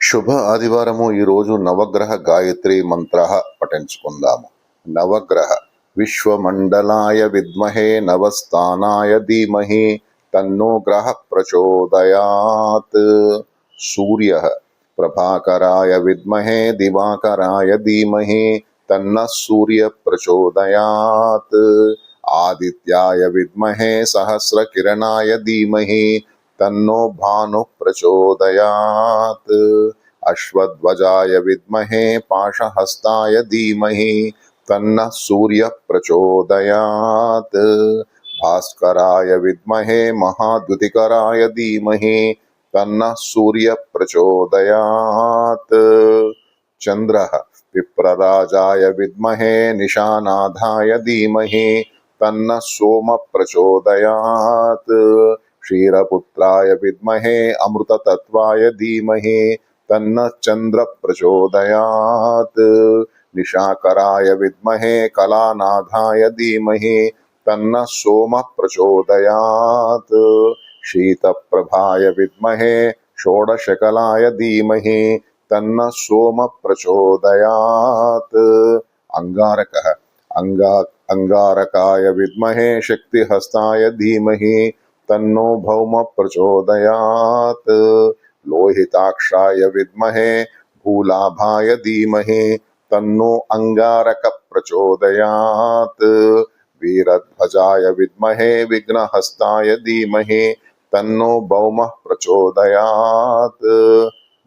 శుభ ఆదివారము ఈరోజు నవగ్రహ గాయత్రి మంత్ర పఠించుకుందాము. నవగ్రహ విశ్వమండలాయ విద్మహే నవస్థానాయ ధీమహి తన్నో గ్రహ ప్రచోదయాత్. సూర్య ప్రభాకరాయ విద్మహే దివాకరాయ ధీమహి తన్న సూర్య ప్రచోదయాత్. ఆదిత్యాయ విద్మహే సహస్రకిరణాయ ధీమహి तन्नो भानु प्रचोदयात्. अश्वध्वजाय विद्महे पाशहस्ताय धीमहि तन्नः सूर्य प्रचोदयात्. भास्कराय विद्महे महाद्युतिकराय धीमहि तन्नः सूर्य प्रचोदयात्. चन्द्रः विप्रराजाय विद्महे निशानाधाय धीमहि तन्नः सोम प्रचोदयात्. क्षीरपुत्राय विद्महे अमृततत्त्वाय धीमहि तन्न चन्द्र प्रचोदयात्. निशाकराय विद्महे कलानाथाय धीमहि तन्न सोम प्रचोदयात्. शीतप्रभाय विद्महे षोडशकलाय धीमहि तन्न सोम प्रचोदयात्. अंगारकः अंगारकाय विद्महे शक्तिहस्ताय धीमहि तन्नो भौम प्रचोदयात्. लोहिताक्षाय विद्महे भूलाभाय धीमहि तन्नो अंगारक प्रचोदयात्. वीरध्वजाय विद्महे विघ्नहस्ताय धीमहि तन्नो भौम प्रचोदयात्.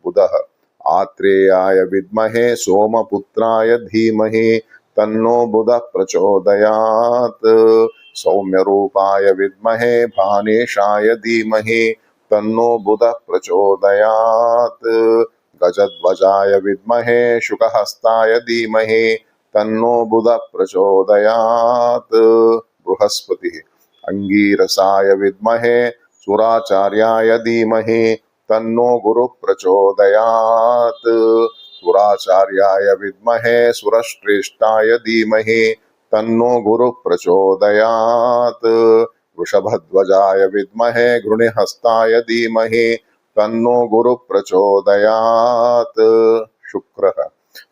बुधः आत्रेयाय विद्महे सोमपुत्राय धीमहि तन्नो बुध प्रचोदयात्. सौम्यरूपाय विद्महे भानेशाय धीमहि तन्नो बुध प्रचोदयात्. गजध्वजाय विद्महे शुकहस्ताय धीमहि तन्नो बुध प्रचोदयात्. बृहस्पतिः अंगीरसाय विद्महे सुराचार्याय धीमहि तन्नो गुरु प्रचोदयात्. सुराचार्याय विद्महे सुरश्रेष्ठाय धीमहि तन्नो गुरु प्रचोदयात्. वृषभध्वजाय विद्महे घृणिहस्ताय धीमहि तन्नो गुरु प्रचोदयात्. शुक्रः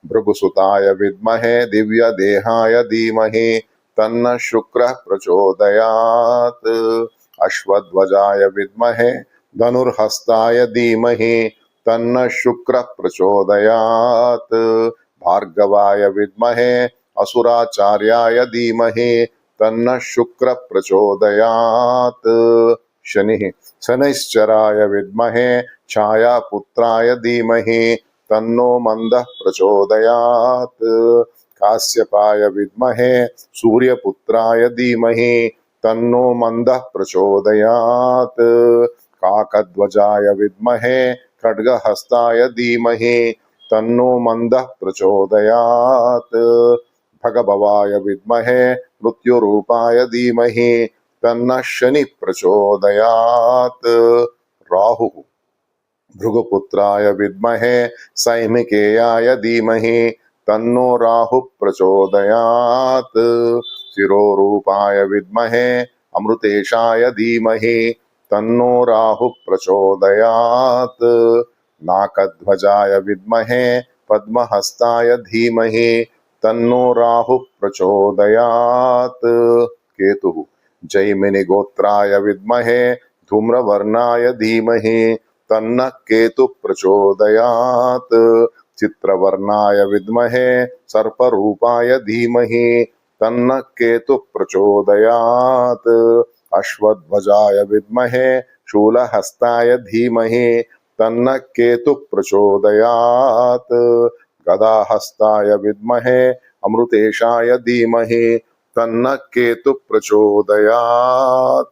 भृगुसुताय विद्महे दिव्यदेहाय धीमहि तन्न शुक्रः प्रचोदयात्. अश्वध्वजाय विद्महे धनुर्हस्ताय धीमहि तन्न शुक्रः प्रचोदयात्. भार्गवाय विद्महे असुराचार्याय धीमहि तन्न शुक्र प्रचोदयात्. शनिः शनैश्चराय विद्महे छायापुत्राय धीमहि तन्नो मन्दः प्रचोदयात्. काश्यपाय विद्महे सूर्यपुत्राय धीमहि तन्नो मन्दः प्रचोदयात्. काकध्वजाय विद्महे खड्गहस्ताय धीमहि तन्नो मन्दः प्रचोदयात्. भगभवाय विद्महे मृत्युरूपाय धीमहि तन्न शनि प्रचोदयात्. राहुः भृगुपुत्राय विद्महे सैमिकेयाय धीमहि तन्नो राहु प्रचोदयात्. शिरोरूपाय विद्महे अमृतेशाय धीमहि तन्नो राहु प्रचोदयात्. नाकध्वजाय विद्महे पद्महस्ताय धीमहि तन्नो राहु प्रचोदयात्. केतुः जैमिनिगोत्राय विद्महे धूम्रवर्णाय धीमहि तन्न केतु प्रचोदयात्. चित्रवर्णाय विद्महे सर्परूपाय धीमहि तन्न केतु प्रचोदयात्. अश्वध्वजाय विद्महे शूलहस्ताय धीमहि तन्न केतु प्रचोदयात्. गदाहस्ताय विद्महे अमृतेशाय धीमहि तन्न केतु प्रचोदयात्.